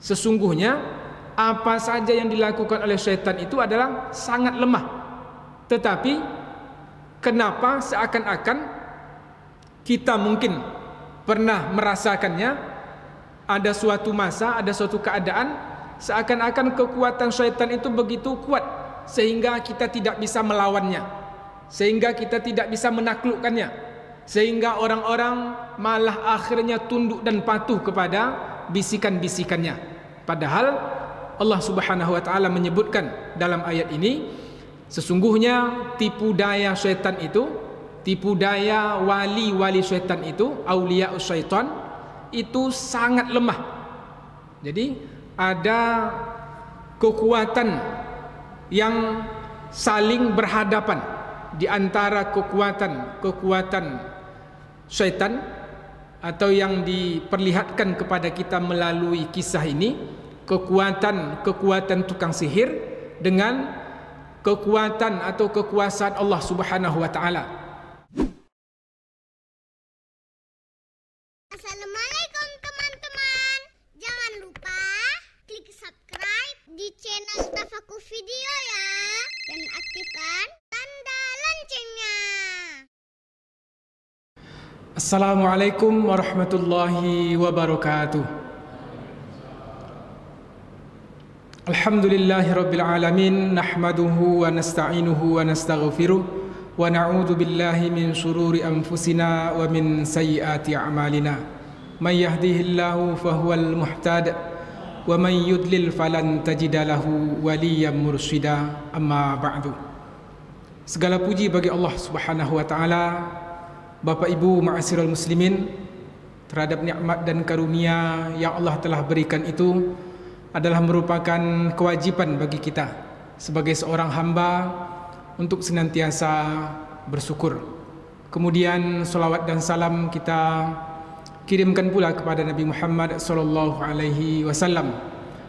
Sesungguhnya apa saja yang dilakukan oleh syaitan itu adalah sangat lemah. Tetapi kenapa seakan-akan kita mungkin pernah merasakannya, ada suatu masa, ada suatu keadaan seakan-akan kekuatan syaitan itu begitu kuat sehingga kita tidak bisa melawannya, sehingga kita tidak bisa menaklukkannya, sehingga orang-orang malah akhirnya tunduk dan patuh kepada bisikan-bisikannya. Padahal Allah Subhanahu wa taala menyebutkan dalam ayat ini, sesungguhnya tipu daya syaitan itu, tipu daya wali-wali syaitan itu, auliyaus syaitan itu sangat lemah. Jadi ada kekuatan yang saling berhadapan di antara kekuatan syaitan, atau yang diperlihatkan kepada kita melalui kisah ini, kekuatan tukang sihir dengan kekuatan atau kekuasaan Allah Subhanahu wa taala. Assalamualaikum teman-teman. Jangan lupa klik subscribe di channel Tafakur Video ya, dan aktifkan tanda loncengnya. Assalamualaikum warahmatullahi wabarakatuh. Alhamdulillahirabbil alamin, nahmaduhu wa nasta'inuhu wa nastaghfiruh. Wa na'udzu billahi min syururi anfusina wa min sayyiati a'malina. May yahdihillahu fahuwal muhtad wa may yudlil falan tajida lahu waliyyan mursyida. Amma ba'du. Segala puji bagi Allah Subhanahu wa taala, Bapak Ibu ma'asyiral muslimin, terhadap nikmat dan karunia yang Allah telah berikan itu adalah merupakan kewajiban bagi kita sebagai seorang hamba untuk senantiasa bersyukur. Kemudian salawat dan salam kita kirimkan pula kepada Nabi Muhammad sallallahu alaihi wasallam.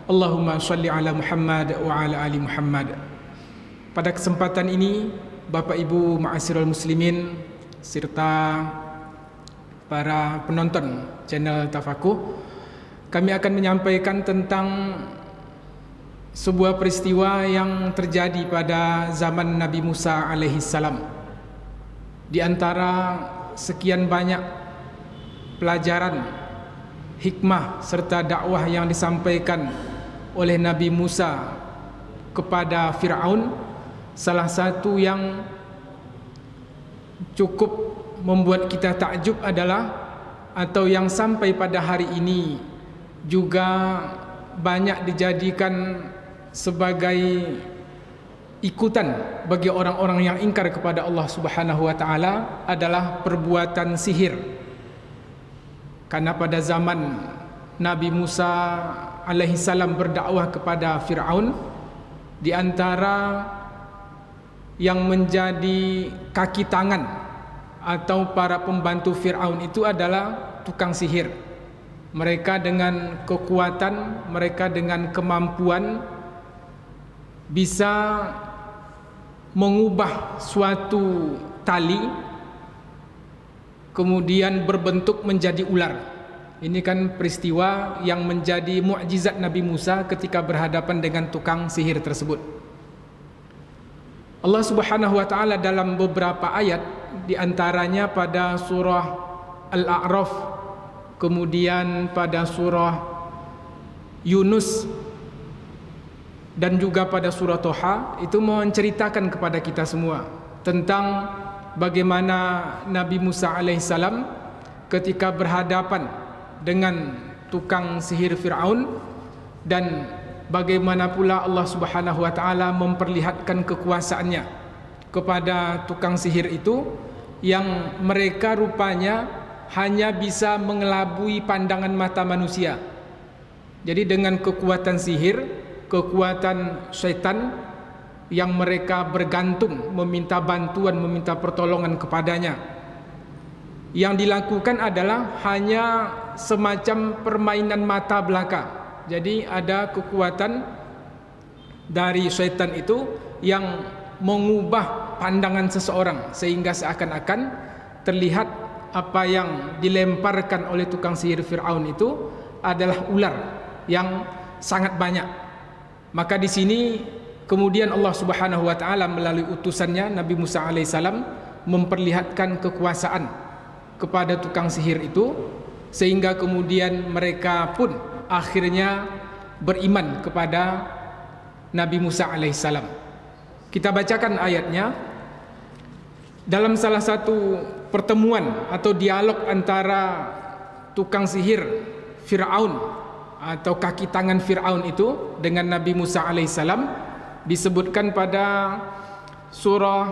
Allahumma shalli ala Muhammad wa ala ali Muhammad. Pada kesempatan ini, Bapak Ibu ma'asyiral muslimin serta para penonton channel Tafakur, kami akan menyampaikan tentang sebuah peristiwa yang terjadi pada zaman Nabi Musa alaihissalam. Di antara sekian banyak pelajaran, hikmah serta dakwah yang disampaikan oleh Nabi Musa kepada Fir'aun, salah satu yang cukup membuat kita takjub adalah, atau yang sampai pada hari ini juga banyak dijadikan sebagai ikutan bagi orang-orang yang ingkar kepada Allah Subhanahu wa taala, adalah perbuatan sihir. Karena pada zaman Nabi Musa alaihissalam berdakwah kepada Fir'aun, di antara yang menjadi kaki tangan atau para pembantu Fir'aun itu adalah tukang sihir. Mereka dengan kekuatan, mereka dengan kemampuan bisa mengubah suatu tali kemudian berbentuk menjadi ular. Ini kan peristiwa yang menjadi mukjizat Nabi Musa ketika berhadapan dengan tukang sihir tersebut. Allah Subhanahu wa taala dalam beberapa ayat, di antaranya pada surah Al-A'raf, kemudian pada surah Yunus, dan juga pada surah Toha, itu menceritakan kepada kita semua tentang bagaimana Nabi Musa alaihissalam ketika berhadapan dengan tukang sihir Fir'aun, dan bagaimana pula Allah Subhanahu wa taala memperlihatkan kekuasaannya kepada tukang sihir itu, yang mereka rupanya hanya bisa mengelabui pandangan mata manusia. Jadi dengan kekuatan sihir, kekuatan syaitan yang mereka bergantung, meminta bantuan, meminta pertolongan kepadanya, yang dilakukan adalah hanya semacam permainan mata belaka. Jadi ada kekuatan dari syaitan itu yang mengubah pandangan seseorang, sehingga seakan-akan terlihat apa yang dilemparkan oleh tukang sihir Fir'aun itu adalah ular yang sangat banyak. Maka di sini kemudian Allah Subhanahu wa taala melalui utusannya Nabi Musa alaihissalam memperlihatkan kekuasaan kepada tukang sihir itu, sehingga kemudian mereka pun akhirnya beriman kepada Nabi Musa alaihissalam. Kita bacakan ayatnya. Dalam salah satu pertemuan atau dialog antara tukang sihir Fir'aun atau kaki tangan Fir'aun itu dengan Nabi Musa alaihissalam, disebutkan pada surah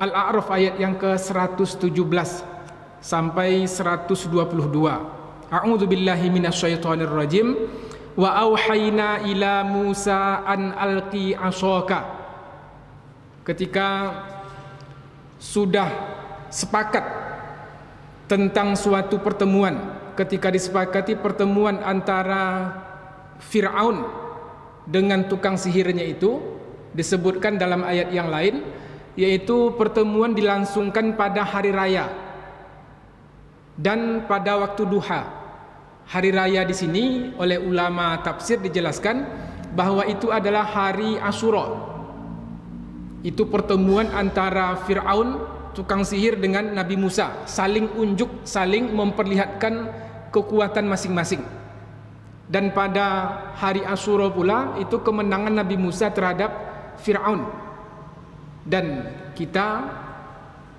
Al-A'raf ayat yang ke-117 sampai 122. A'udzu billahi minasyaitonir rajim. Wa auhayna ila Musa an alqi 'ashaka. Ketika sudah sepakat tentang suatu pertemuan, ketika disepakati pertemuan antara Fir'aun dengan tukang sihirnya itu, disebutkan dalam ayat yang lain, yaitu pertemuan dilangsungkan pada hari raya dan pada waktu duha. Hari raya di sini oleh ulama tafsir dijelaskan bahwa itu adalah hari Asyura. Itu pertemuan antara Fir'aun tukang sihir dengan Nabi Musa, saling unjuk, saling memperlihatkan kekuatan masing-masing. Dan pada hari Asyura pula itu kemenangan Nabi Musa terhadap Fir'aun. Dan kita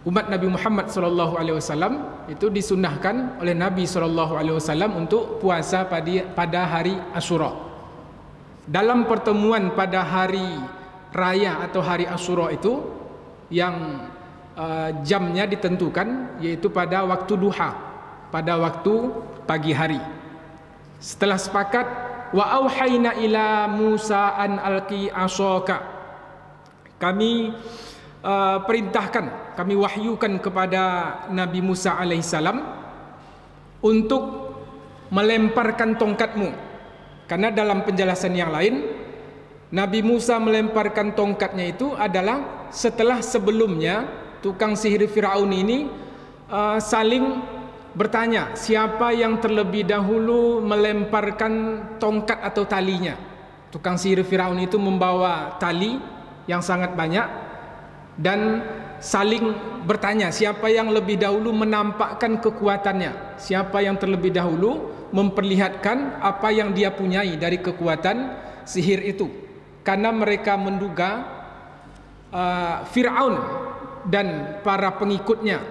umat Nabi Muhammad SAW itu disunnahkan oleh Nabi SAW untuk puasa pada hari Asyura. Dalam pertemuan pada hari raya atau hari Asyura itu yang jamnya ditentukan yaitu pada waktu duha, pada waktu pagi hari. Setelah sepakat, wa auhayna ila Musa an alqi 'ashaka, kami perintahkan, kami wahyukan kepada Nabi Musa alaihissalam untuk melemparkan tongkatmu. Karena dalam penjelasan yang lain, Nabi Musa melemparkan tongkatnya itu adalah setelah sebelumnya tukang sihir Fir'aun ini saling bertanya siapa yang terlebih dahulu melemparkan tongkat atau talinya. Tukang sihir Fir'aun itu membawa tali yang sangat banyak dan saling bertanya siapa yang lebih dahulu menampakkan kekuatannya, siapa yang terlebih dahulu memperlihatkan apa yang dia punyai dari kekuatan sihir itu. Karena mereka menduga Fir'aun dan para pengikutnya,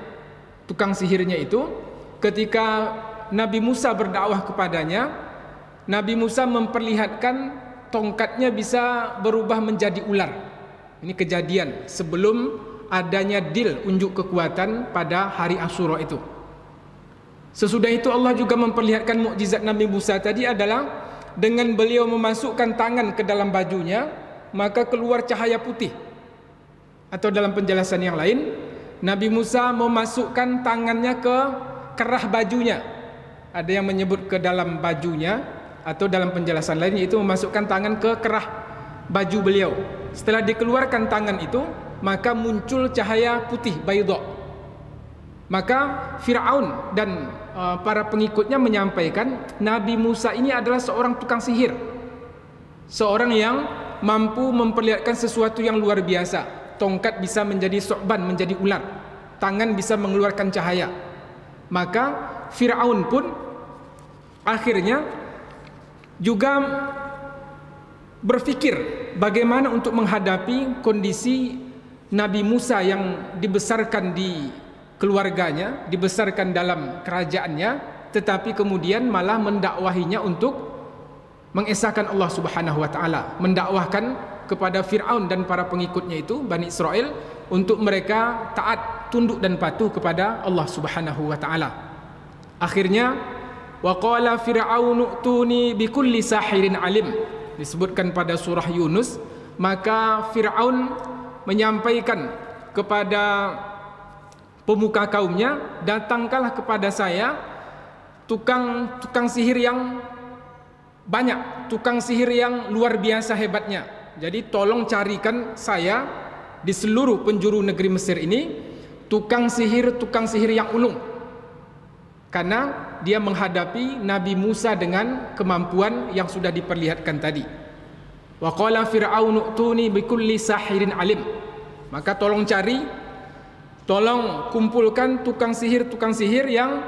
tukang sihirnya itu, ketika Nabi Musa berdakwah kepadanya, Nabi Musa memperlihatkan tongkatnya bisa berubah menjadi ular. Ini kejadian sebelum adanya deal unjuk kekuatan pada hari Asyura itu. Sesudah itu Allah juga memperlihatkan mukjizat Nabi Musa tadi adalah dengan beliau memasukkan tangan ke dalam bajunya, maka keluar cahaya putih. Atau dalam penjelasan yang lain, Nabi Musa memasukkan tangannya ke kerah bajunya. Ada yang menyebut ke dalam bajunya, atau dalam penjelasan lain yaitu memasukkan tangan ke kerah baju beliau. Setelah dikeluarkan tangan itu, maka muncul cahaya putih, baydha. Maka Fir'aun dan para pengikutnya menyampaikan Nabi Musa ini adalah seorang tukang sihir, seorang yang mampu memperlihatkan sesuatu yang luar biasa. Tongkat bisa menjadi sokban, menjadi ular, tangan bisa mengeluarkan cahaya. Maka Fir'aun pun akhirnya juga berpikir bagaimana untuk menghadapi kondisi Nabi Musa yang dibesarkan di keluarganya, dibesarkan dalam kerajaannya, tetapi kemudian malah mendakwahinya untuk mengesahkan Allah Subhanahu wa taala, mendakwahkan kepada Fir'aun dan para pengikutnya itu Bani Israel untuk mereka taat, tunduk dan patuh kepada Allah Subhanahu wa taala. Akhirnya wa qala fir'aunu tuni bikulli sahirin alim, disebutkan pada surah Yunus, maka Fir'aun menyampaikan kepada pemuka kaumnya, datangkanlah kepada saya tukang sihir yang banyak, tukang sihir yang luar biasa hebatnya. Jadi tolong carikan saya di seluruh penjuru negeri Mesir ini tukang sihir yang ulung. karena dia menghadapi Nabi Musa dengan kemampuan yang sudah diperlihatkan tadi. Wa qala fir'aunu utuni bikulli sahirin alim. Maka tolong cari, tolong kumpulkan tukang sihir yang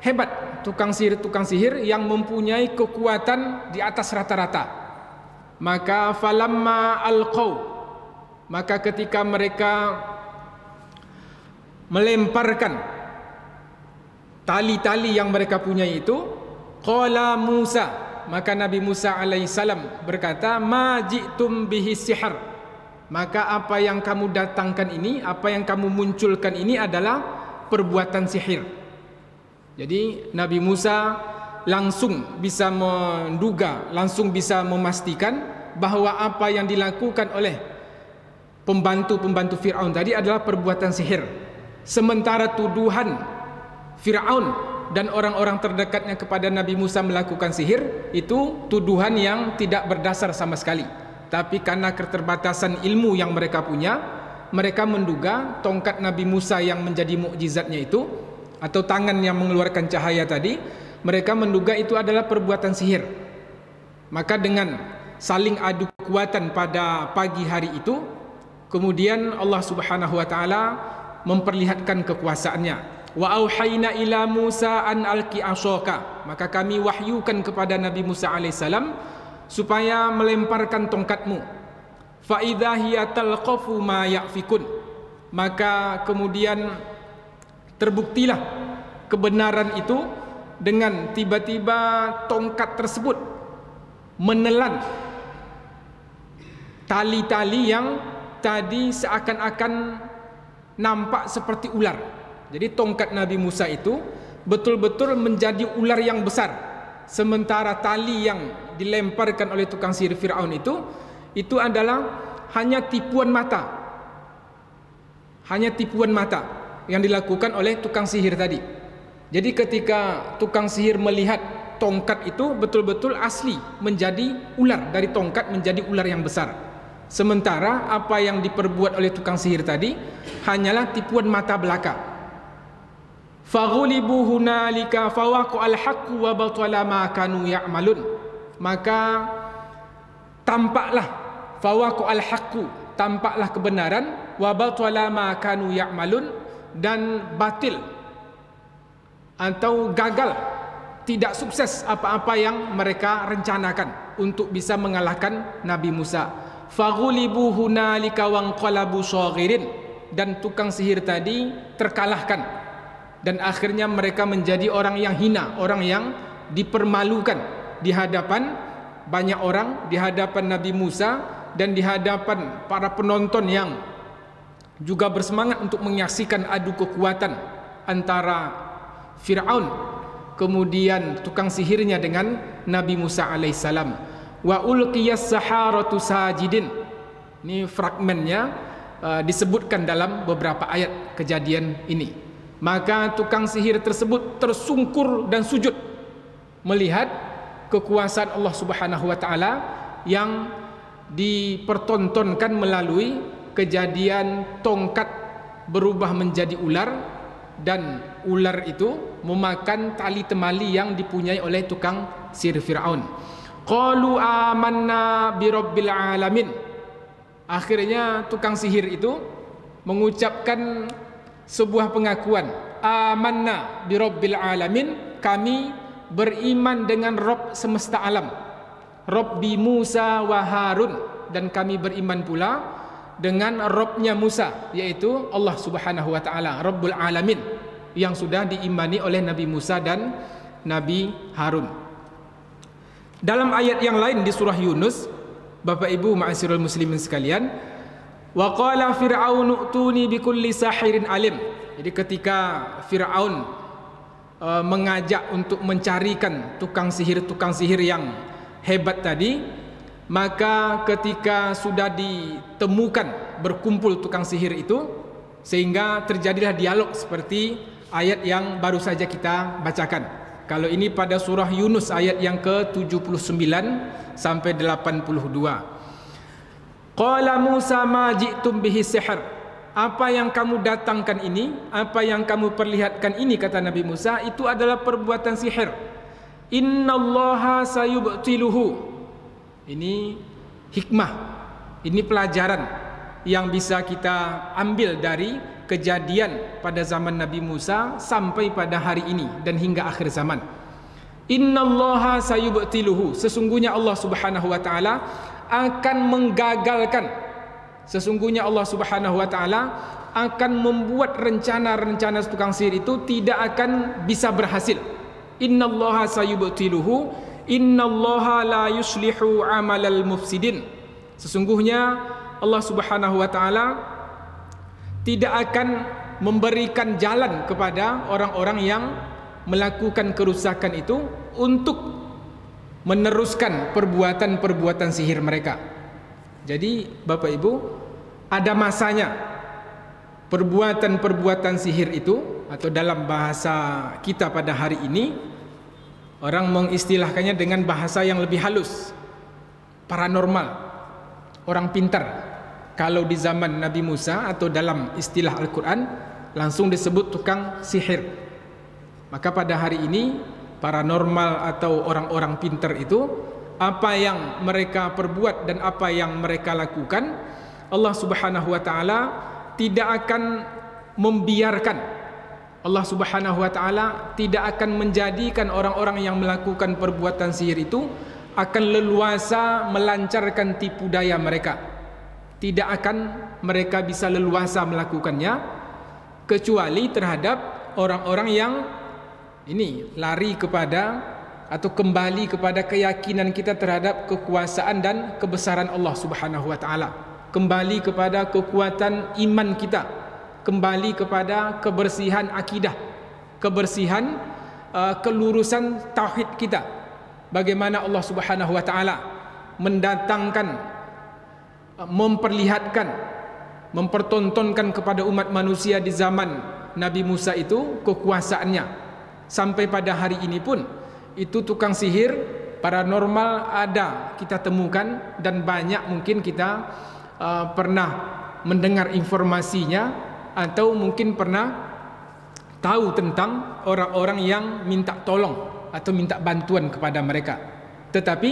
hebat, tukang sihir yang mempunyai kekuatan di atas rata-rata. Maka falamma alqaw, maka ketika mereka melemparkan tali-tali yang mereka punya itu, qala Musa, maka Nabi Musa alaihissalam berkata, ma ji'tum bihi sihr, maka apa yang kamu datangkan ini, apa yang kamu munculkan ini adalah perbuatan sihir. Jadi Nabi Musa langsung bisa menduga, langsung bisa memastikan bahwa apa yang dilakukan oleh pembantu-pembantu Fir'aun tadi adalah perbuatan sihir. Sementara tuduhan Fir'aun dan orang-orang terdekatnya kepada Nabi Musa melakukan sihir itu tuduhan yang tidak berdasar sama sekali. Tapi karena keterbatasan ilmu yang mereka punya, mereka menduga tongkat Nabi Musa yang menjadi mukjizatnya itu, atau tangan yang mengeluarkan cahaya tadi, mereka menduga itu adalah perbuatan sihir. Maka dengan saling adu kekuatan pada pagi hari itu, kemudian Allah Subhanahu wa taala memperlihatkan kekuasaannya. Wa auhayna ila Musa an alqi asaka, maka kami wahyukan kepada Nabi Musa alaihissalam supaya melemparkan tongkatmu. Fa idza hiya talqafu ma yafikun, maka kemudian terbuktilah kebenaran itu dengan tiba-tiba tongkat tersebut menelan tali-tali yang tadi seakan-akan nampak seperti ular. Jadi tongkat Nabi Musa itu betul-betul menjadi ular yang besar. Sementara tali yang dilemparkan oleh tukang sihir Fir'aun itu adalah hanya tipuan mata. Hanya tipuan mata yang dilakukan oleh tukang sihir tadi. Jadi ketika tukang sihir melihat tongkat itu betul-betul asli menjadi ular, dari tongkat menjadi ular yang besar. Sementara apa yang diperbuat oleh tukang sihir tadi hanyalah tipuan mata belaka. Faghulibu hunalika fawaqa'al haqqu wa batala ma kanu ya'malun, maka tampaklah fawaqa'al haqqu, tampaklah kebenaran, wa batala ma kanu ya'malun, dan batil atau gagal, tidak sukses apa-apa yang mereka rencanakan untuk bisa mengalahkan Nabi Musa. Faghulibu hunalika wanqalabu saghirin, dan tukang sihir tadi terkalahkan. Dan akhirnya mereka menjadi orang yang hina, orang yang dipermalukan di hadapan banyak orang, di hadapan Nabi Musa, dan di hadapan para penonton yang juga bersemangat untuk menyaksikan adu kekuatan antara Fir'aun kemudian tukang sihirnya dengan Nabi Musa alaihissalam. Wa ulqiyas saharatu sajidin, ini fragmennya disebutkan dalam beberapa ayat kejadian ini. Maka tukang sihir tersebut tersungkur dan sujud melihat kekuasaan Allah Subhanahu wa taala yang dipertontonkan melalui kejadian tongkat berubah menjadi ular, dan ular itu memakan tali temali yang dipunyai oleh tukang sihir Fir'aun. Qalu amanna birabbil alamin, akhirnya tukang sihir itu mengucapkan sebuah pengakuan, amanna birabbil alamin, kami beriman dengan Rabb semesta alam, Rabbi Musa wa Harun, dan kami beriman pula dengan Rabbnya Musa, yaitu Allah Subhanahu wa taala, Rabbul alamin, yang sudah diimani oleh Nabi Musa dan Nabi Harun. Dalam ayat yang lain di surah Yunus, Bapak Ibu ma'asyiral muslimin sekalian, wa qala fir'aunu utuni bikulli sahirin alim. Jadi ketika Fir'aun mengajak untuk mencarikan tukang sihir yang hebat tadi, maka ketika sudah ditemukan berkumpul tukang sihir itu, sehingga terjadilah dialog seperti ayat yang baru saja kita bacakan. Kalau ini pada surah Yunus ayat yang ke-79 sampai 82. Qala Musa ma ji'tum bihi sihr, apa yang kamu datangkan ini, apa yang kamu perlihatkan ini, kata Nabi Musa, itu adalah perbuatan sihir. Innallaha sayubtiluhu. Ini hikmah, ini pelajaran yang bisa kita ambil dari kejadian pada zaman Nabi Musa sampai pada hari ini dan hingga akhir zaman. Innallaha sayubtiluhu. Sesungguhnya Allah Subhanahu wa taala akan menggagalkan. Sesungguhnya Allah Subhanahu wa taala akan membuat rencana-rencana tukang sihir itu tidak akan bisa berhasil. Innallaha sayubtiluhu, innallaha la yuslihu amalal mufsidin. Sesungguhnya Allah Subhanahu wa taala tidak akan memberikan jalan kepada orang-orang yang melakukan kerusakan itu untuk meneruskan perbuatan-perbuatan sihir mereka. Jadi Bapak Ibu, ada masanya perbuatan-perbuatan sihir itu, atau dalam bahasa kita pada hari ini orang mengistilahkannya dengan bahasa yang lebih halus, paranormal, orang pintar. Kalau di zaman Nabi Musa atau dalam istilah Al-Quran langsung disebut tukang sihir. Maka pada hari ini paranormal atau orang-orang pintar itu, apa yang mereka perbuat dan apa yang mereka lakukan, Allah Subhanahu wa taala tidak akan membiarkan. Allah Subhanahu wa taala tidak akan menjadikan orang-orang yang melakukan perbuatan sihir itu akan leluasa melancarkan tipu daya mereka. Tidak akan mereka bisa leluasa melakukannya kecuali terhadap orang-orang yang ini lari kepada atau kembali kepada keyakinan kita terhadap kekuasaan dan kebesaran Allah Subhanahu wa taala, kembali kepada kekuatan iman kita, kembali kepada kebersihan akidah, kebersihan kelurusan tauhid kita. Bagaimana Allah Subhanahu wa taala mendatangkan, memperlihatkan, mempertontonkan kepada umat manusia di zaman Nabi Musa itu kekuasaannya, sampai pada hari ini pun itu tukang sihir paranormal ada kita temukan, dan banyak mungkin kita pernah mendengar informasinya atau mungkin pernah tahu tentang orang-orang yang minta tolong atau minta bantuan kepada mereka. Tetapi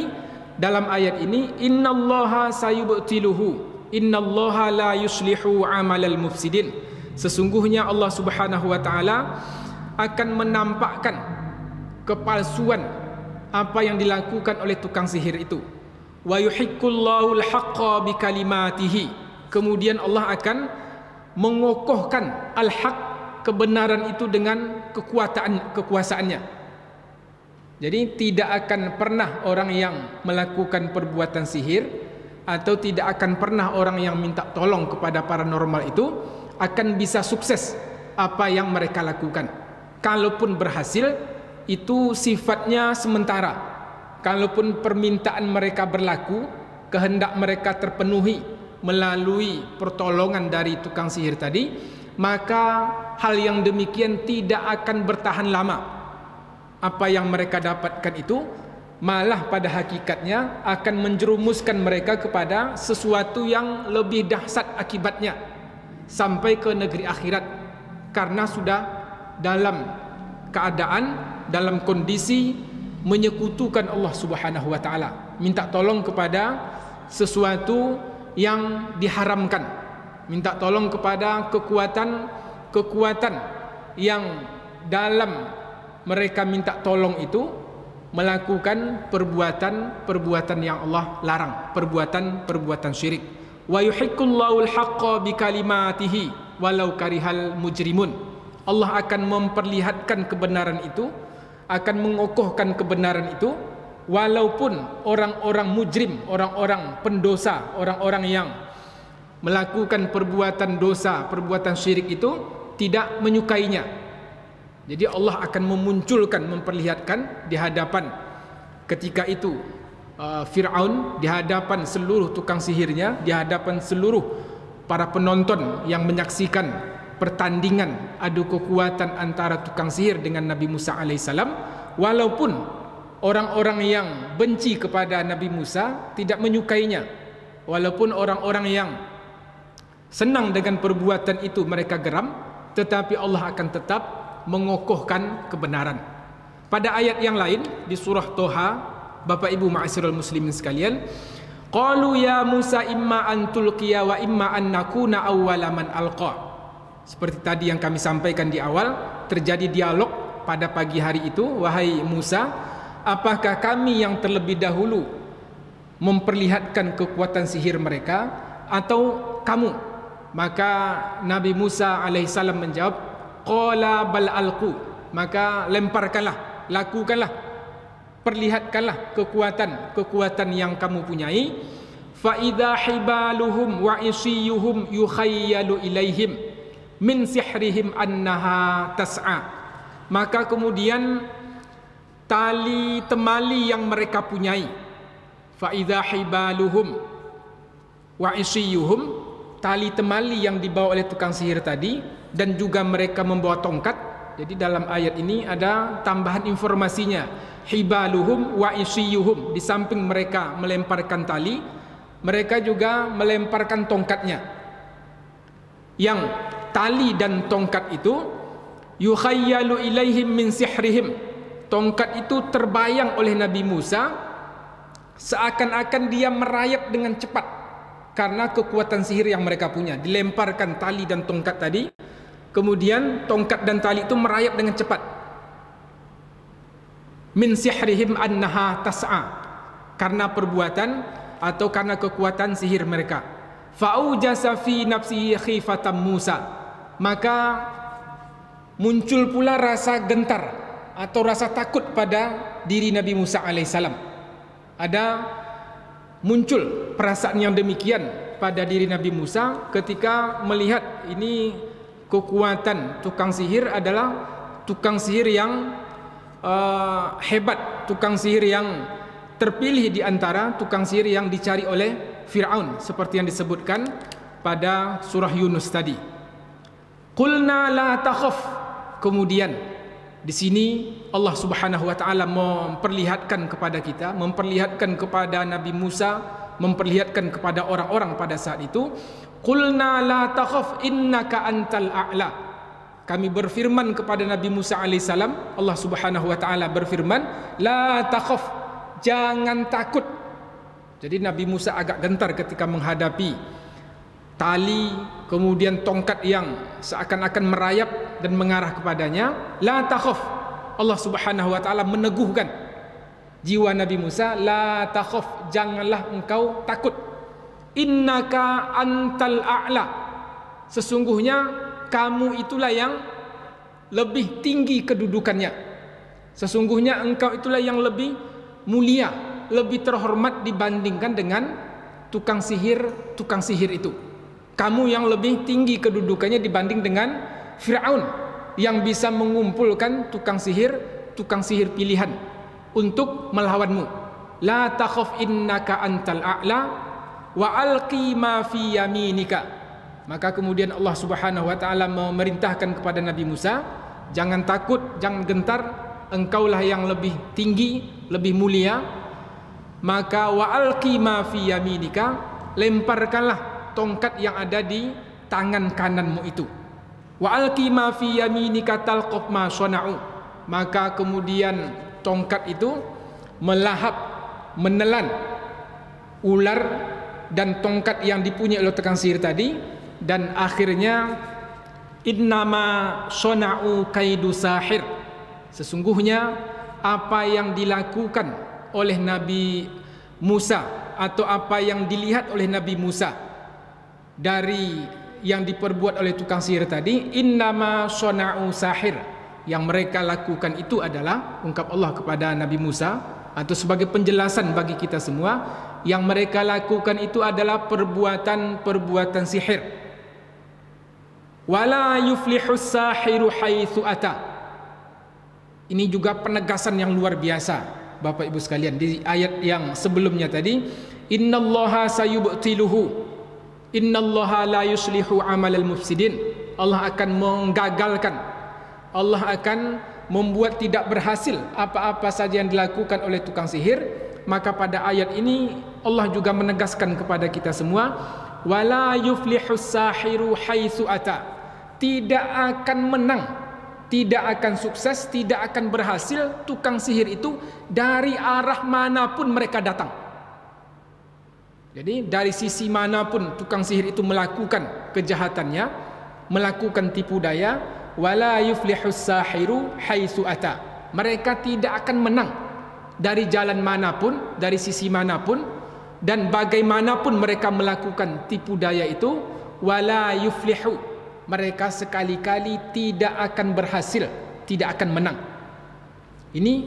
dalam ayat ini, innallaha sayubtiluhu, innallaha la yuslihu amalal mufsidin. Sesungguhnya Allah Subhanahu wa taala akan menampakkan kepalsuan apa yang dilakukan oleh tukang sihir itu. Wa yuhiqqullahu al-haqqa bikalimatihi. Kemudian Allah akan mengokohkan al-haq, kebenaran itu dengan kekuasaannya. Jadi tidak akan pernah orang yang melakukan perbuatan sihir atau tidak akan pernah orang yang minta tolong kepada paranormal itu akan bisa sukses apa yang mereka lakukan. Kalaupun berhasil, itu sifatnya sementara. Kalaupun permintaan mereka berlaku, kehendak mereka terpenuhi melalui pertolongan dari tukang sihir tadi, maka hal yang demikian tidak akan bertahan lama. Apa yang mereka dapatkan itu malah pada hakikatnya akan menjerumuskan mereka kepada sesuatu yang lebih dahsyat akibatnya sampai ke negeri akhirat, karena sudah dalam keadaan, dalam kondisi menyekutukan Allah Subhanahu wa taala, minta tolong kepada sesuatu yang diharamkan, minta tolong kepada kekuatan yang dalam mereka minta tolong itu melakukan perbuatan yang Allah larang, perbuatan syirik. Wa yuhiqqullahu al-haqqa bikalimatihi walau karihal mujrimun. Allah akan memperlihatkan kebenaran itu, akan mengokohkan kebenaran itu, walaupun orang-orang mujrim, orang-orang pendosa, orang-orang yang melakukan perbuatan dosa, perbuatan syirik itu tidak menyukainya. Jadi Allah akan memunculkan, memperlihatkan di hadapan ketika itu Fir'aun, di hadapan seluruh tukang sihirnya, di hadapan seluruh para penonton yang menyaksikan pertandingan adu kekuatan antara tukang sihir dengan Nabi Musa alaihissalam. Walaupun orang-orang yang benci kepada Nabi Musa tidak menyukainya, walaupun orang-orang yang senang dengan perbuatan itu mereka geram, tetapi Allah akan tetap mengokohkan kebenaran. Pada ayat yang lain di surah Toha, Bapak Ibu ma'asyiral muslimin sekalian, qalu ya Musa imma an tulqiya wa imma an nakuna awwala man alqa. Seperti tadi yang kami sampaikan di awal, terjadi dialog pada pagi hari itu, wahai Musa, apakah kami yang terlebih dahulu memperlihatkan kekuatan sihir mereka atau kamu? Maka Nabi Musa alaihissalam menjawab, qala bal alqu, maka lemparkanlah, lakukanlah, perlihatkanlah kekuatan yang kamu punyai. Fa idza hibaluhum wa isiyuhum yukhayyalu ilaihim min sihrihim annaha tas'a. Maka kemudian tali temali yang mereka punyai, fa idza hibaluhum wa isiyuhum, tali temali yang dibawa oleh tukang sihir tadi, dan juga mereka membawa tongkat. Jadi dalam ayat ini ada tambahan informasinya, hibaluhum wa isiyuhum, di samping mereka melemparkan tali, mereka juga melemparkan tongkatnya. Yang tali dan tongkat itu yukhayyalu ilaihim min sihrihim, tongkat itu terbayang oleh Nabi Musa seakan-akan dia merayap dengan cepat karena kekuatan sihir yang mereka punya. Dilemparkan tali dan tongkat tadi, kemudian tongkat dan tali itu merayap dengan cepat. Min sihrihim annaha tas'a, karena perbuatan atau karena kekuatan sihir mereka. Fa'ujasa fi nafsihi khifatan Musa, maka muncul pula rasa gentar atau rasa takut pada diri Nabi Musa alaihissalam. Ada muncul perasaan yang demikian pada diri Nabi Musa ketika melihat ini kekuatan tukang sihir adalah tukang sihir yang hebat, tukang sihir yang terpilih di antara tukang sihir yang dicari oleh Fir'aun, seperti yang disebutkan pada surah Yunus tadi. Qulna la takhaf. Kemudian di sini Allah Subhanahu wa taala memperlihatkan kepada kita, memperlihatkan kepada Nabi Musa, memperlihatkan kepada orang-orang pada saat itu, qulna la takhaf innaka antal a'la. Kami berfirman kepada Nabi Musa alaihissalam, Allah Subhanahu wa taala berfirman, la takhaf, jangan takut. Jadi Nabi Musa agak gentar ketika menghadapi tali, kemudian tongkat yang seakan-akan merayap dan mengarah kepadanya. La takhaf, Allah Subhanahu wa taala meneguhkan jiwa Nabi Musa, la takhaf, janganlah engkau takut. Innaka antal a'la, sesungguhnya kamu itulah yang lebih tinggi kedudukannya. Sesungguhnya engkau itulah yang lebih mulia, lebih terhormat dibandingkan dengan tukang sihir itu. Kamu yang lebih tinggi kedudukannya dibanding dengan Fir'aun yang bisa mengumpulkan tukang sihir pilihan untuk melawanmu. La takhaf innaka antal a'la wa alqi ma fi yaminika. Maka kemudian Allah Subhanahu wa taala memerintahkan kepada Nabi Musa, jangan takut, jangan gentar, engkaulah yang lebih tinggi, lebih mulia. Maka wa alqi ma fi yaminika, lemparkanlah tongkat yang ada di tangan kananmu itu. Wa alqi ma fi yaminika talqaf ma sana'u, maka kemudian tongkat itu melahap, menelan ular dan tongkat yang dipunyai oleh tukang sihir tadi. Dan akhirnya innama sana'u kaidu sahir, sesungguhnya apa yang dilakukan oleh Nabi Musa atau apa yang dilihat oleh Nabi Musa dari yang diperbuat oleh tukang sihir tadi, innama sana'u sahir, yang mereka lakukan itu adalah, ungkap Allah kepada Nabi Musa, atau sebagai penjelasan bagi kita semua, yang mereka lakukan itu adalah perbuatan sihir. Wala yuflihus sahiru haitsu ata. Ini juga penegasan yang luar biasa, Bapak Ibu sekalian, di ayat yang sebelumnya tadi, innallaha sayubtiluhu, innallaha la yuslihu amalal mufsidin. Allah akan menggagalkan, Allah akan membuat tidak berhasil apa-apa saja yang dilakukan oleh tukang sihir. Maka pada ayat ini Allah juga menegaskan kepada kita semua, wala yuflihus sahiru haitsu ata. Tidak akan menang, tidak akan sukses, tidak akan berhasil tukang sihir itu dari arah manapun mereka datang. Jadi dari sisi manapun tukang sihir itu melakukan kejahatannya, melakukan tipu daya, wala yuflihus sahiru haitsu ata. Mereka tidak akan menang dari jalan manapun, dari sisi manapun, dan bagaimanapun mereka melakukan tipu daya itu, wala yuflihu. Mereka sekali-kali tidak akan berhasil, tidak akan menang. Ini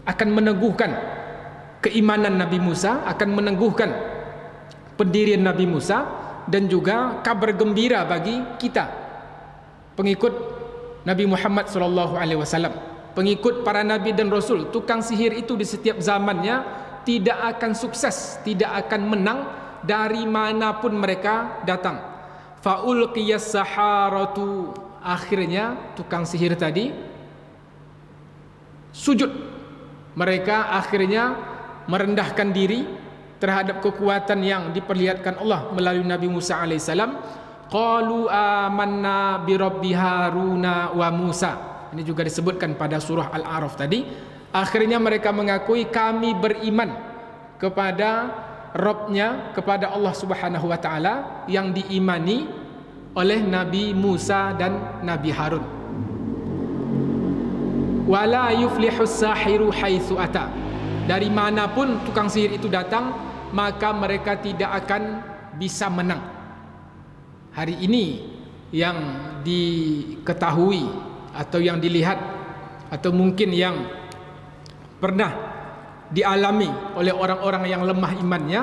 akan meneguhkan keimanan Nabi Musa, akan meneguhkan pendirian Nabi Musa, dan juga kabar gembira bagi kita pengikut Nabi Muhammad SAW, pengikut para nabi dan rasul. Tukang sihir itu di setiap zamannya tidak akan sukses, tidak akan menang dari manapun mereka datang. Faulqiyas saharatu, akhirnya tukang sihir tadi sujud. Mereka akhirnya merendahkan diri terhadap kekuatan yang diperlihatkan Allah melalui Nabi Musa alaihissalam. Qalu amanna bi rabbi Haruna wa Musa. Ini juga disebutkan pada surah Al-A'raf tadi. Akhirnya mereka mengakui, kami beriman kepada Rabbnya, kepada Allah Subhanahu wa taala yang diimani oleh Nabi Musa dan Nabi Harun. Wala yuflihus sahiru haitsu ata. Dari manapun tukang sihir itu datang, maka mereka tidak akan bisa menang. Hari ini yang diketahui atau yang dilihat atau mungkin yang pernah dialami oleh orang-orang yang lemah imannya,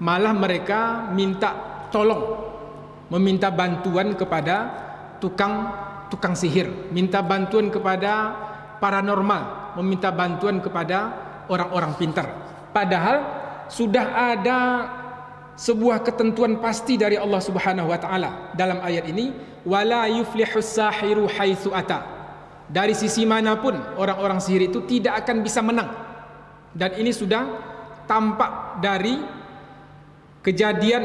malah mereka minta tolong, meminta bantuan kepada tukang sihir, minta bantuan kepada paranormal, meminta bantuan kepada orang-orang pintar. Padahal sudah ada sebuah ketentuan pasti dari Allah Subhanahu wa taala dalam ayat ini, wala yuflihus sahiru haitsu ata. Dari sisi manapun orang-orang sihir itu tidak akan bisa menang. Dan ini sudah tampak dari kejadian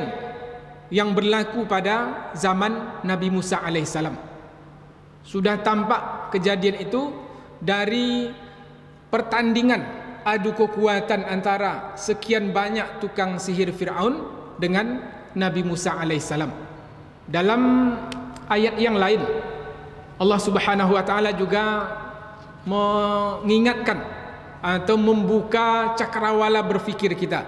yang berlaku pada zaman Nabi Musa alaihissalam. Sudah tampak kejadian itu dari pertandingan adu kekuatan antara sekian banyak tukang sihir Fir'aun dengan Nabi Musa alaihissalam. Dalam ayat yang lain, Allah Subhanahu wa taala juga mengingatkan atau membuka cakrawala berfikir kita.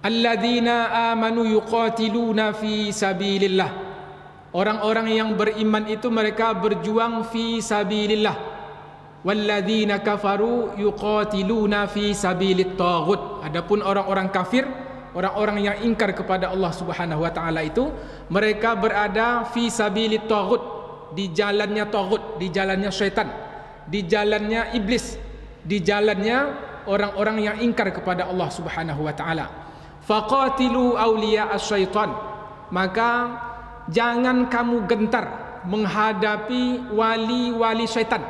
Alladzina amanu yuqatiluna fi sabilillah. Orang-orang yang beriman itu mereka berjuang fi sabilillah. Walladzina kafaru yuqatiluna fi sabilit taghut. Adapun orang-orang kafir, orang-orang yang ingkar kepada Allah Subhanahu wa taala itu, mereka berada fi sabilit taghut, di jalannya taghut, di jalannya syaitan, di jalannya iblis, di jalannya orang-orang yang ingkar kepada Allah Subhanahu wa taala. Faqatilu awliya asyaitan. Maka jangan kamu gentar menghadapi wali-wali syaitan.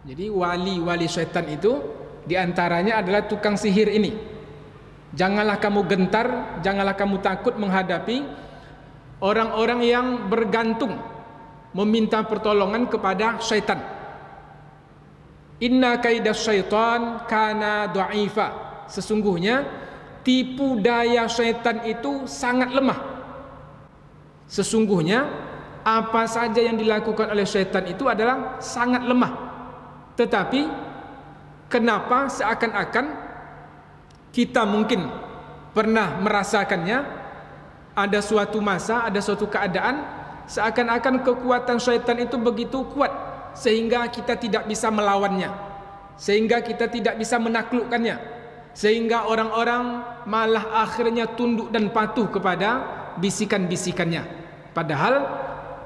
Jadi wali-wali syaitan itu diantaranya adalah tukang sihir ini. Janganlah kamu gentar, janganlah kamu takut menghadapi orang-orang yang bergantung, meminta pertolongan kepada syaitan. Inna kaidas syaitan kana dha'ifa. Sesungguhnya tipu daya syaitan itu sangat lemah. Sesungguhnya apa saja yang dilakukan oleh syaitan itu adalah sangat lemah. Tetapi kenapa seakan-akan kita mungkin pernah merasakannya, ada suatu masa, ada suatu keadaan seakan-akan kekuatan syaitan itu begitu kuat sehingga kita tidak bisa melawannya, sehingga kita tidak bisa menaklukkannya, sehingga orang-orang malah akhirnya tunduk dan patuh kepada bisikan-bisikannya. Padahal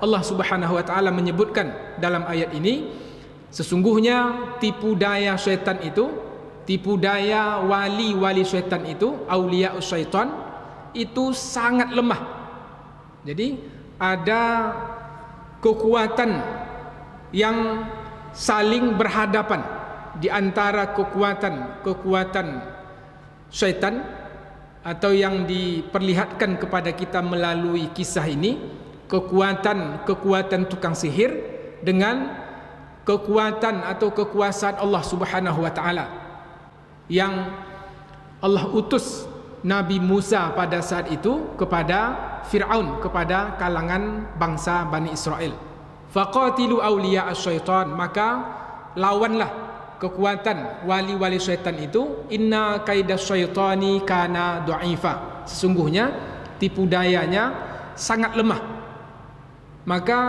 Allah Subhanahu wa taala menyebutkan dalam ayat ini, sesungguhnya tipu daya syaitan itu, tipu daya wali-wali syaitan itu, auliyaus syaitan itu sangat lemah. Jadi ada kekuatan yang saling berhadapan di antara kekuatan syaitan atau yang diperlihatkan kepada kita melalui kisah ini, kekuatan tukang sihir dengan kekuatan atau kekuasaan Allah Subhanahu wa taala yang Allah utus Nabi Musa pada saat itu kepada Fir'aun, kepada kalangan bangsa Bani Israel. Faqatilu awliya asyaitan, maka lawanlah kekuatan wali-wali syaitan itu. Inna kaida syaitani kana dha'ifa, sesungguhnya tipu dayanya sangat lemah. Maka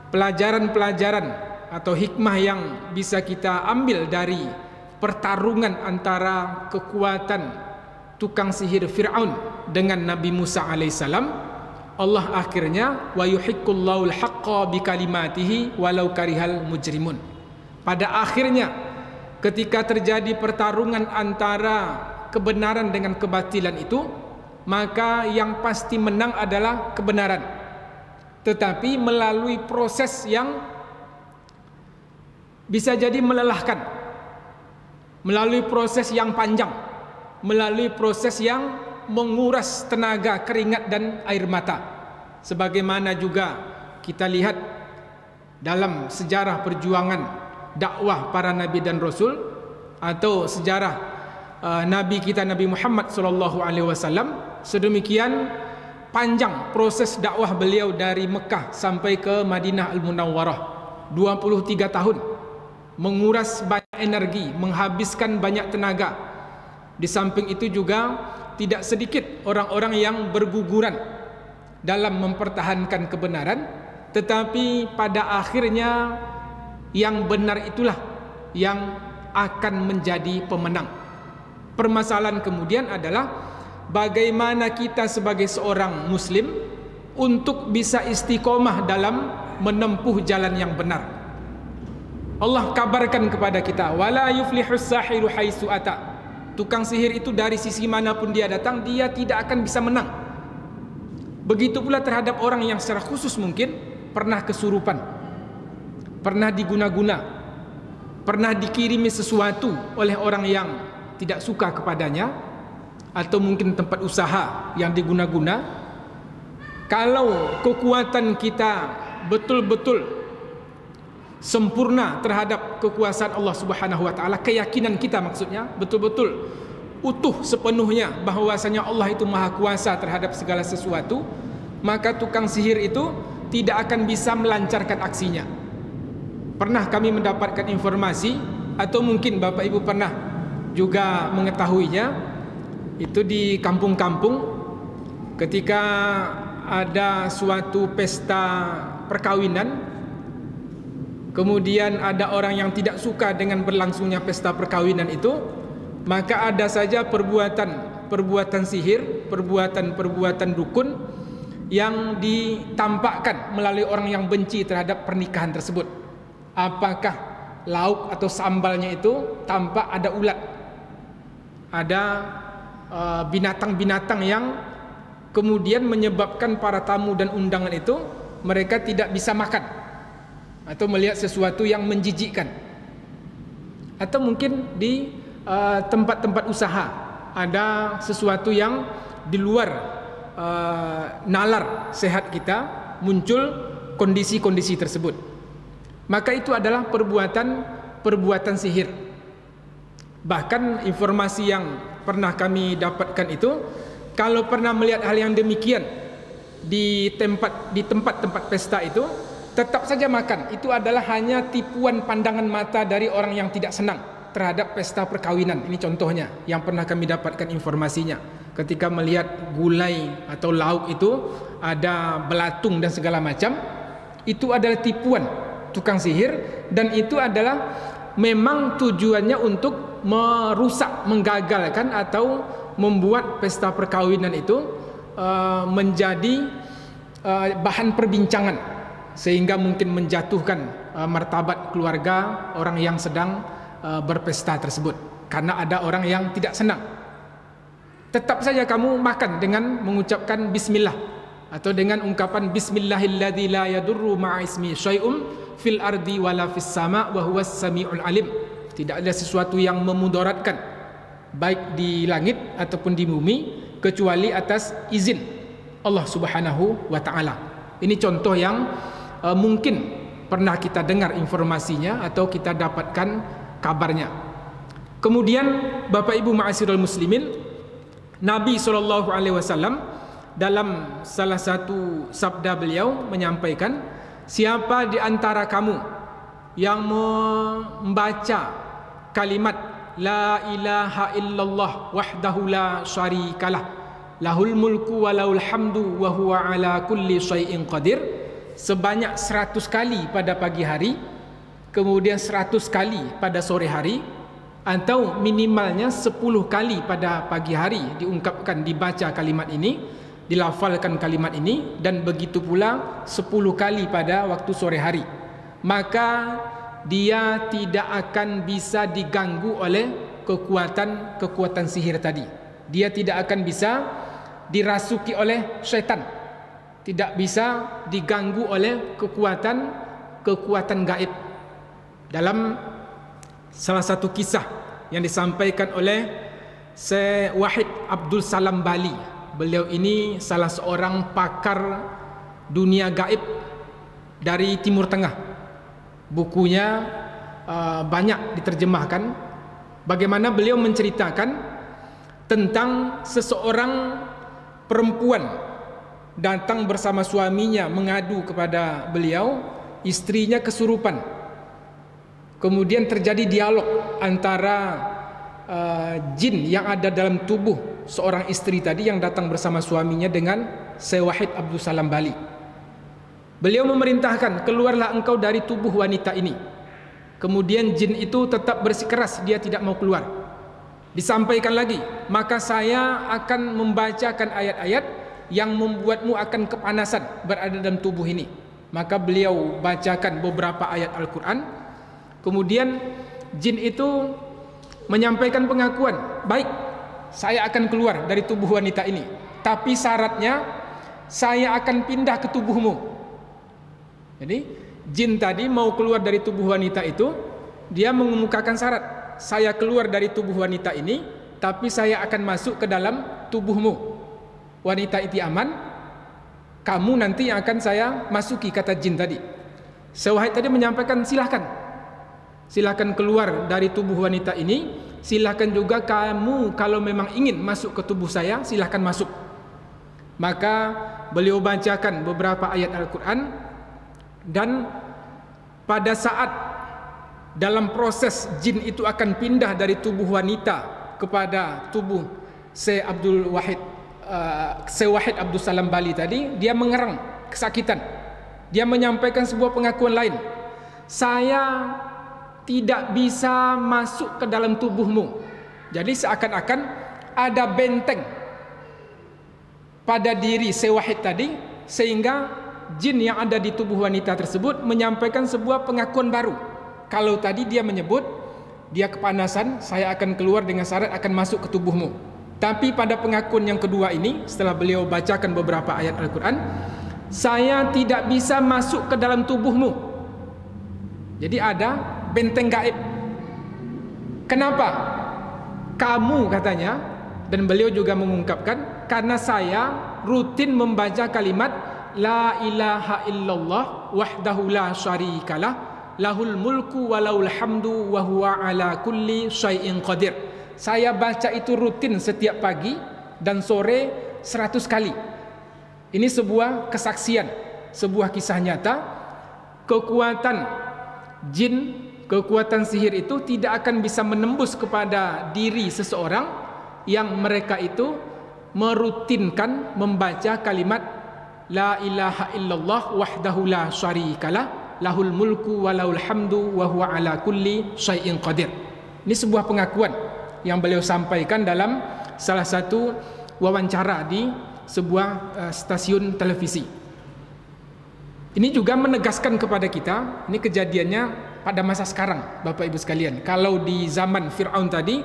pelajaran-pelajaran atau hikmah yang bisa kita ambil dari pertarungan antara kekuatan tukang sihir Fir'aun dengan Nabi Musa alaihissalam, Allah akhirnya wa yuhiqqullahu al-haqqa bikalimatihi walau karihal mujrimun. Pada akhirnya ketika terjadi pertarungan antara kebenaran dengan kebatilan itu, maka yang pasti menang adalah kebenaran, tetapi melalui proses yang bisa jadi melelahkan, melalui proses yang panjang, melalui proses yang menguras tenaga, keringat dan air mata. Sebagaimana juga kita lihat dalam sejarah perjuangan dakwah para nabi dan rasul, atau sejarah nabi kita Nabi Muhammad SAW, sedemikian panjang proses dakwah beliau dari Mekah sampai ke Madinah Al-Munawwarah, 23 tahun, menguras banyak energi, menghabiskan banyak tenaga. Di samping itu juga tidak sedikit orang-orang yang berguguran dalam mempertahankan kebenaran, tetapi pada akhirnya yang benar itulah yang akan menjadi pemenang. Permasalahan kemudian adalah bagaimana kita sebagai seorang muslim untuk bisa istiqomah dalam menempuh jalan yang benar. Allah kabarkan kepada kita, wala yuflihus sahiru haitsu ata. Tukang sihir itu dari sisi manapun dia datang, dia tidak akan bisa menang. Begitu pula terhadap orang yang secara khusus mungkin pernah kesurupan, pernah diguna-guna, pernah dikirimi sesuatu oleh orang yang tidak suka kepadanya, atau mungkin tempat usaha yang diguna-guna. Kalau kekuatan kita betul-betul sempurna terhadap kekuasaan Allah Subhanahu wa taala, keyakinan kita maksudnya betul-betul utuh sepenuhnya bahwasanya Allah itu maha kuasa terhadap segala sesuatu, maka tukang sihir itu tidak akan bisa melancarkan aksinya. Pernah kami mendapatkan informasi, atau mungkin Bapak Ibu pernah juga mengetahuinya, itu di kampung-kampung ketika ada suatu pesta perkawinan, kemudian ada orang yang tidak suka dengan berlangsungnya pesta perkawinan itu, maka ada saja perbuatan sihir, perbuatan dukun yang ditampakkan melalui orang yang benci terhadap pernikahan tersebut. Apakah lauk atau sambalnya itu tampak ada ulat, ada binatang-binatang yang kemudian menyebabkan para tamu dan undangan itu mereka tidak bisa makan, atau melihat sesuatu yang menjijikkan. Atau mungkin di tempat-tempat usaha ada sesuatu yang di luar nalar sehat kita, muncul kondisi-kondisi tersebut. Maka itu adalah perbuatan sihir. Bahkan informasi yang pernah kami dapatkan itu, kalau pernah melihat hal yang demikian di tempat-tempat pesta itu, tetap saja makan. Itu adalah hanya tipuan pandangan mata dari orang yang tidak senang terhadap pesta perkawinan. Ini contohnya yang pernah kami dapatkan informasinya. Ketika melihat gulai atau lauk itu ada belatung dan segala macam, itu adalah tipuan tukang sihir, dan itu adalah memang tujuannya untuk merusak, menggagalkan atau membuat pesta perkawinan itu menjadi bahan perbincangan, sehingga mungkin menjatuhkan martabat keluarga orang yang sedang berpesta tersebut, karena ada orang yang tidak senang. Tetap saja kamu makan dengan mengucapkan bismillah, atau dengan ungkapan bismillahilladzi la yadurru ma'a ismi syai'un fil ardi wala fis sama' wa huwas sami'ul alim. Tidak ada sesuatu yang memudaratkan baik di langit ataupun di bumi, kecuali atas izin Allah Subhanahu wa taala. Ini contoh yang mungkin pernah kita dengar informasinya atau kita dapatkan kabarnya. Kemudian Bapak Ibu ma'asyiral muslimin, Nabi SAW dalam salah satu sabda beliau menyampaikan, siapa di antara kamu yang membaca kalimat La ilaha illallah wahdahu la syarikalah lahul mulku wa lahul hamdu wa huwa ala kulli syai'in qadir sebanyak 100 kali pada pagi hari, kemudian 100 kali pada sore hari, atau minimalnya 10 kali pada pagi hari diungkapkan, dibaca kalimat ini, dilafalkan kalimat ini, dan begitu pula 10 kali pada waktu sore hari, maka dia tidak akan bisa diganggu oleh kekuatan sihir tadi. Dia tidak akan bisa dirasuki oleh syaitan, tidak bisa diganggu oleh kekuatan gaib. Dalam salah satu kisah yang disampaikan oleh Syekh Wahid Abdul Salam Bali, beliau ini salah seorang pakar dunia gaib dari Timur Tengah. Bukunya banyak diterjemahkan. Bagaimana beliau menceritakan tentang seseorang perempuan datang bersama suaminya mengadu kepada beliau, istrinya kesurupan. Kemudian terjadi dialog antara jin yang ada dalam tubuh seorang istri tadi yang datang bersama suaminya dengan Syekh Wahid Abdul Salam Bali. Beliau memerintahkan, keluarlah engkau dari tubuh wanita ini. Kemudian jin itu tetap bersikeras, dia tidak mau keluar. Disampaikan lagi, maka saya akan membacakan ayat-ayat yang membuatmu akan kepanasan berada dalam tubuh ini. Maka beliau bacakan beberapa ayat Al-Quran. Kemudian jin itu menyampaikan pengakuan, baik, saya akan keluar dari tubuh wanita ini, tapi syaratnya saya akan pindah ke tubuhmu. Jadi jin tadi mau keluar dari tubuh wanita itu, dia mengemukakan syarat, saya keluar dari tubuh wanita ini, tapi saya akan masuk ke dalam tubuhmu. Wanita itu aman, kamu nanti yang akan saya masuki, kata jin tadi. Syekh Wahid tadi menyampaikan, silahkan keluar dari tubuh wanita ini, silahkan juga kamu kalau memang ingin masuk ke tubuh saya, silahkan masuk. Maka beliau bacakan beberapa ayat Al-Quran. Dan pada saat dalam proses jin itu akan pindah dari tubuh wanita kepada tubuh Syekh Wahid Abdul Salam Bali tadi, dia mengerang kesakitan. Dia menyampaikan sebuah pengakuan lain, saya tidak bisa masuk ke dalam tubuhmu. Jadi seakan-akan ada benteng pada diri Syekh Wahid tadi, sehingga jin yang ada di tubuh wanita tersebut menyampaikan sebuah pengakuan baru. Kalau tadi dia menyebut dia kepanasan, saya akan keluar dengan syarat akan masuk ke tubuhmu. Tapi pada pengakuan yang kedua ini, setelah beliau bacakan beberapa ayat Al-Quran, saya tidak bisa masuk ke dalam tubuhmu. Jadi ada benteng gaib. Kenapa? Kamu, katanya, dan beliau juga mengungkapkan, karena saya rutin membaca kalimat La ilaha illallah wahdahu la syarikalah lahul mulku wa lahul hamdu wa huwa ala kulli syai'in qadir. Saya baca itu rutin setiap pagi dan sore 100 kali. Ini sebuah kesaksian, sebuah kisah nyata. Kekuatan jin, kekuatan sihir itu tidak akan bisa menembus kepada diri seseorang yang mereka itu merutinkan membaca kalimat La ilaha illallah wahdahu la syarikalah lahul mulku wa lahul hamdu wa huwa ala kulli syai'in qadir. Ini sebuah pengakuan yang beliau sampaikan dalam salah satu wawancara di sebuah stasiun televisi. Ini juga menegaskan kepada kita, ini kejadiannya pada masa sekarang, Bapak Ibu sekalian. Kalau di zaman Fir'aun tadi,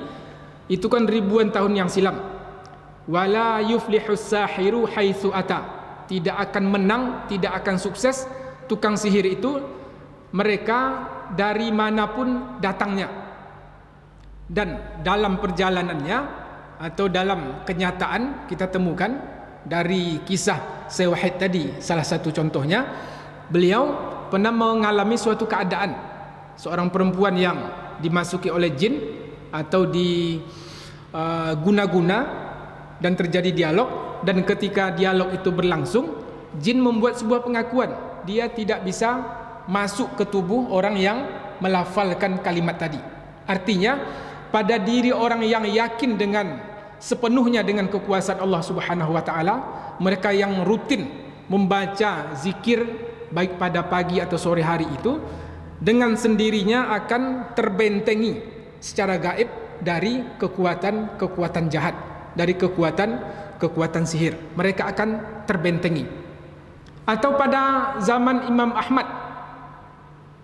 itu kan ribuan tahun yang silam. Wala yuflihus sahiru haitsu ata. Tidak akan menang, tidak akan sukses tukang sihir itu, mereka dari manapun datangnya. Dan dalam perjalanannya atau dalam kenyataan kita temukan dari kisah Syekh Wahid tadi, salah satu contohnya, beliau pernah mengalami suatu keadaan seorang perempuan yang dimasuki oleh jin atau diguna-guna dan terjadi dialog, dan ketika dialog itu berlangsung, jin membuat sebuah pengakuan dia tidak bisa masuk ke tubuh orang yang melafalkan kalimat tadi. Artinya pada diri orang yang yakin dengan sepenuhnya dengan kekuasaan Allah Subhanahu wa taala, mereka yang rutin membaca zikir baik pada pagi atau sore hari itu, dengan sendirinya akan terbentengi secara gaib dari kekuatan jahat, dari kekuatan sihir. Mereka akan terbentengi. Atau pada zaman Imam Ahmad,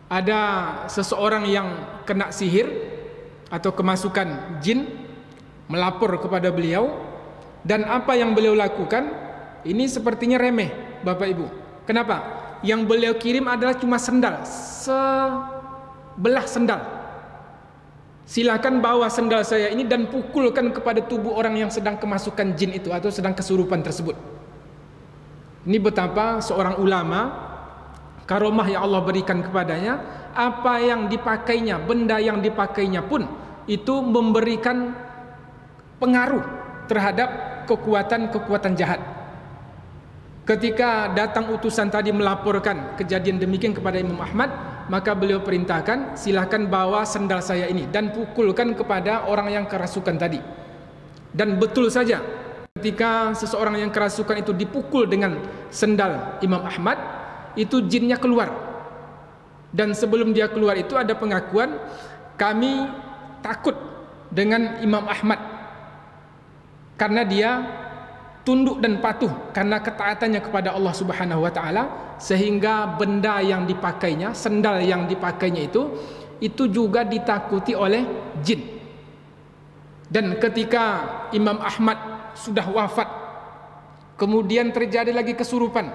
ada seseorang yang kena sihir atau kemasukan jin, melapor kepada beliau, dan apa yang beliau lakukan ini sepertinya remeh, Bapak Ibu. Kenapa? Yang beliau kirim adalah cuma sendal, sebelah sendal. Silakan bawa sendal saya ini dan pukulkan kepada tubuh orang yang sedang kemasukan jin itu atau sedang kesurupan tersebut. Ini betapa seorang ulama, karomah yang Allah berikan kepadanya, apa yang dipakainya, benda yang dipakainya pun itu memberikan pengaruh terhadap kekuatan jahat. Ketika datang utusan tadi melaporkan kejadian demikian kepada Imam Ahmad, maka beliau perintahkan, silakan bawa sendal saya ini dan pukulkan kepada orang yang kerasukan tadi. Dan betul saja, ketika seseorang yang kerasukan itu dipukul dengan sendal Imam Ahmad, itu jinnya keluar. Dan sebelum dia keluar itu ada pengakuan, kami takut dengan Imam Ahmad karena dia tunduk dan patuh karena ketaatannya kepada Allah Subhanahu wa taala, sehingga benda yang dipakainya, sendal yang dipakainya itu juga ditakuti oleh jin. Dan ketika Imam Ahmad sudah wafat, kemudian terjadi lagi kesurupan,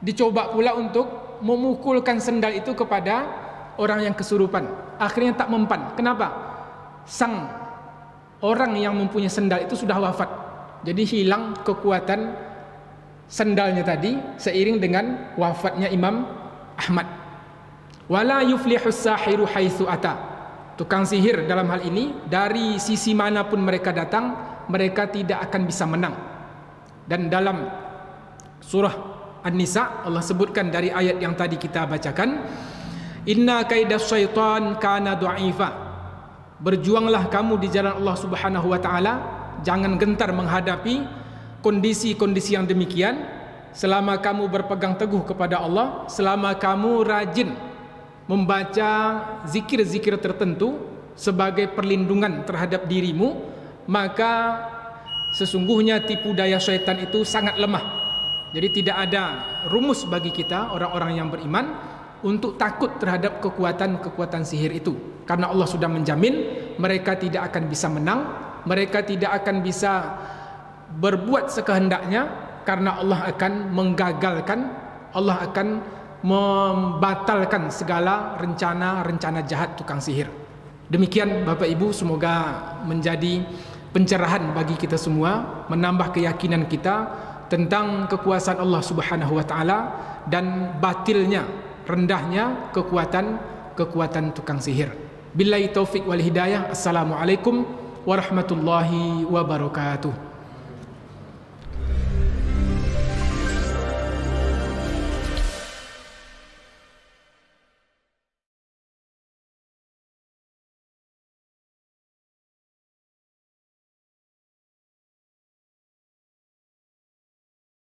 dicoba pula untuk memukulkan sendal itu kepada orang yang kesurupan, akhirnya tak mempan. Kenapa? Sang orang yang mempunyai sendal itu sudah wafat, jadi hilang kekuatan sendalnya tadi seiring dengan wafatnya Imam Ahmad. Wala yuflihus sahiru haitsu ata. Tukang sihir dalam hal ini dari sisi manapun mereka datang, mereka tidak akan bisa menang. Dan dalam surah An-Nisa Allah sebutkan dari ayat yang tadi kita bacakan, inna kaidas syaitan kana dha'ifa. Berjuanglah kamu di jalan Allah Subhanahu wa taala, jangan gentar menghadapi kondisi-kondisi yang demikian selama kamu berpegang teguh kepada Allah, selama kamu rajin membaca zikir-zikir tertentu sebagai perlindungan terhadap dirimu, maka sesungguhnya tipu daya syaitan itu sangat lemah. Jadi tidak ada rumus bagi kita orang-orang yang beriman untuk takut terhadap kekuatan sihir itu, karena Allah sudah menjamin mereka tidak akan bisa menang, mereka tidak akan bisa berbuat sekehendaknya, karena Allah akan menggagalkan, Allah akan membatalkan segala rencana jahat tukang sihir. Demikian Bapak Ibu, semoga menjadi pencerahan bagi kita semua, menambah keyakinan kita tentang kekuasaan Allah Subhanahu wa taala dan batilnya, rendahnya kekuatan tukang sihir. Billahi taufik wal hidayah. Assalamualaikum warahmatullahi wabarakatuh.